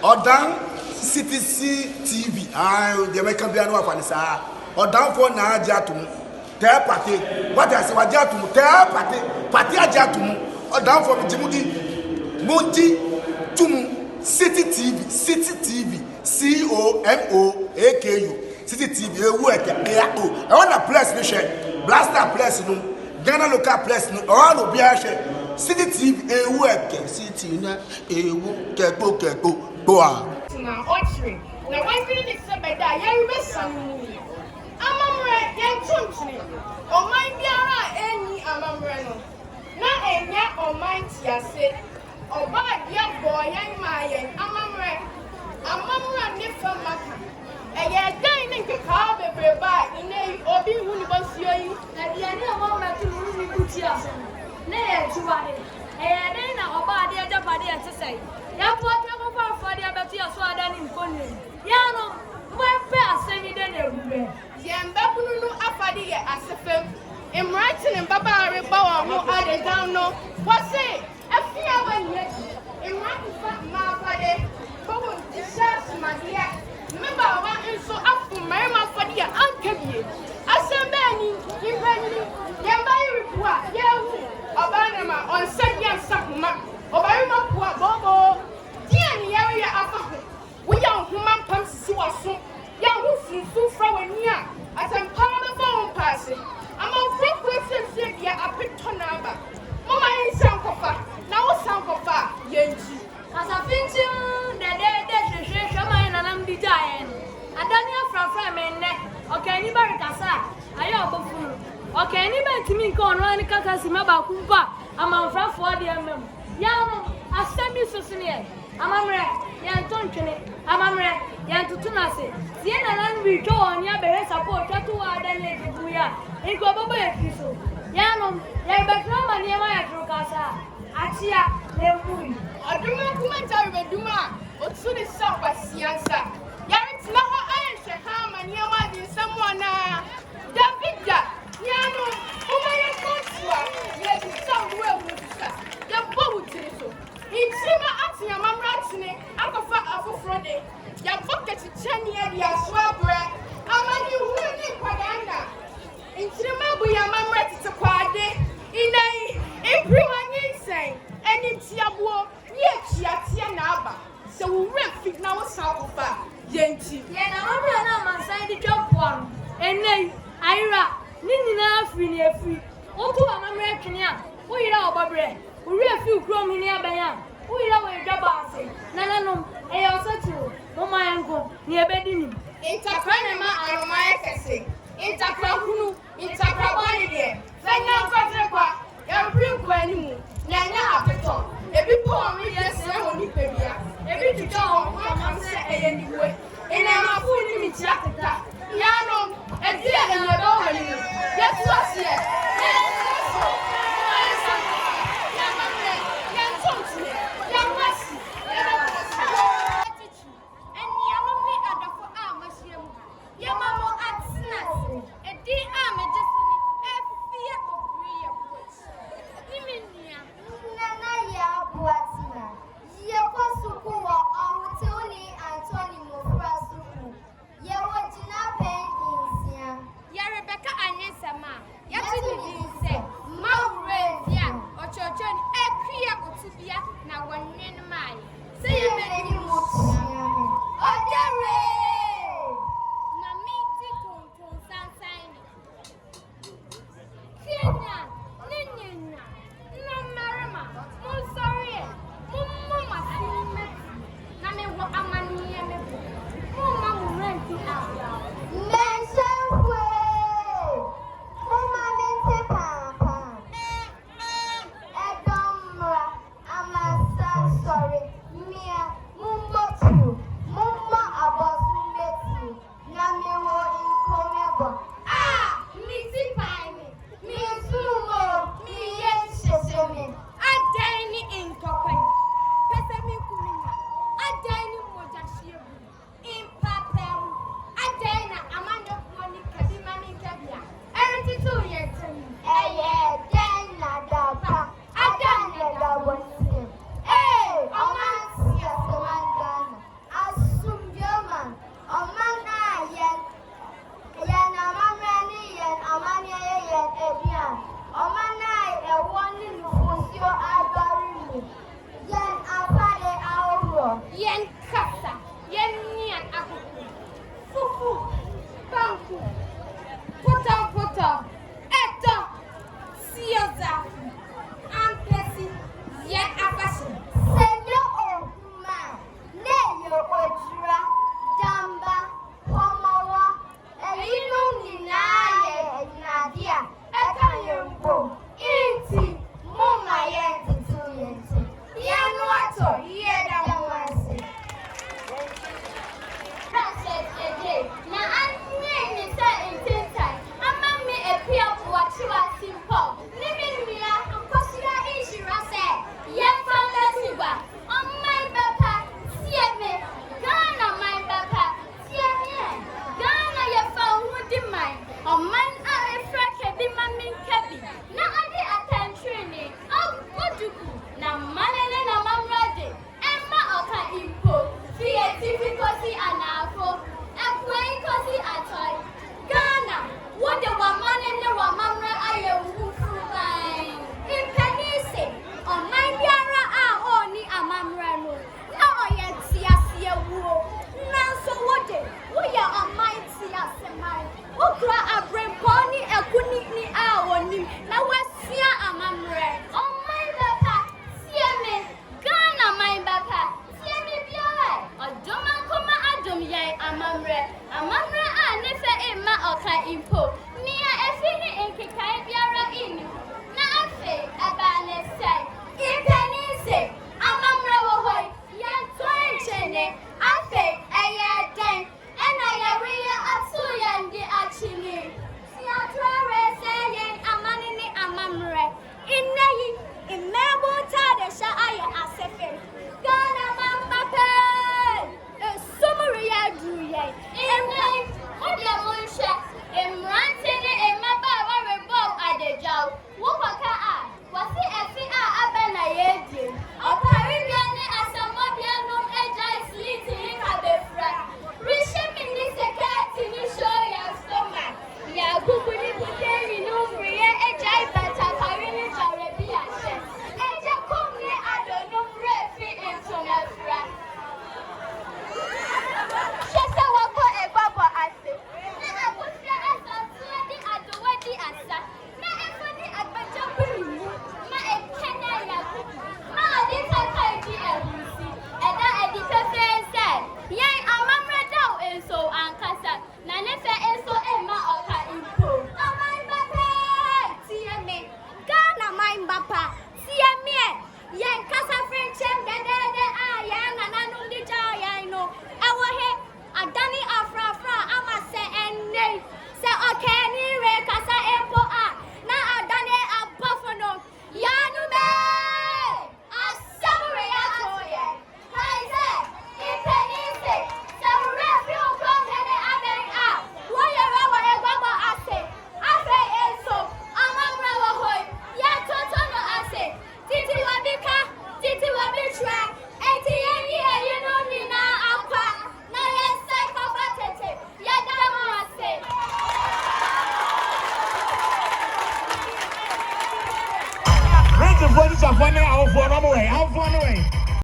or down CTC TV. The American piano of Anissa. Or down for Najatum. Tell party. What I say, Wajatum, tell party Ajatum. Or down for Jimudi Munti Tum City TV, COMOAKU. City TV, I want a place, Blaster place, Ghana local place, all of Biashe. City TV, a work, City, a work, go on. Now, watching. Now, one thing is said by that, young Messan. Amamre, young Chunchman. Or my Biara, any Amamreno. Not a young or mighty, I said. Or by young boy, young Mayan, Amamre. Amamra, Niffa Maka. And yet, dining to carve a by in a or be university. And the idea of all to really put yours. Nay, to what it. And then our body at the body to say. That's what I'm for the Abbey of Swadan in Conley. Yano, where pass any day everywhere. Yambapunu Afadi as a film. In writing and Baba Reboa, who are the down no. What say? A few when yet. In writing my body, Bobo, disaster, my dear. Remember, I want so up to my mouth for the uncle. As a man, you penny, Yambai report, Yahoo, Obanama on Sunday Sakuma, Obarima Bobo. The area after we young human pumps see what soon. Young who from near as I'm part of the phone passing. I'm on free question, said, yeah, I picked her number. Mama ain't sound for far. Now, sound for far, Yankee. As I think you, the day that you show my and I'm the giant. I don't hear from men. Okay, anybody can say, I am a fool. Okay, anybody to me, go on, Kakasima Kumpa. I'm on front for the MM. Young, I send you so soon. Amamre, yan tonchene. Amamre, yan tutunase. Siena nan we go on ya be support to adane buya. Iko baba efiso. Yanom, ya betrama ni ma ya trokasa. Achia lewui. Aduma kumenta we duma. Otsu ni sapa siansa. Yarit na ho ayen shehama ni ma di samwana. Davida, yanom, uma ya kotwa. Ya di samwe musa. Ya bowu tiriso. Intima ati ya mamratine akafa afofrode ya bucket chania ya swabra amani huni kwadanda intima bu ya mamratite kwade inai imprimanyin enimtiabuo ye chiatia na aba se wo refi na wo sawofa yenti ye na mamra na mansan di twapon enai aira ninina afri ni afri otu amamra twene a wo yira obabre uri afi ukrom hini abanya uira we dwabase nananum eyosatu mama yango ni ebedini intakwane ma aroma ekese intakra hunu intakra bani de fanya kwatekwa ya bring animu nyanya apeto ebi po mi yesi ho ni pebia ebi tuto ho ma se eyeniwe ina ma fu ni mi tiaketa yano edi e na do wani yesu asie the body of one hour for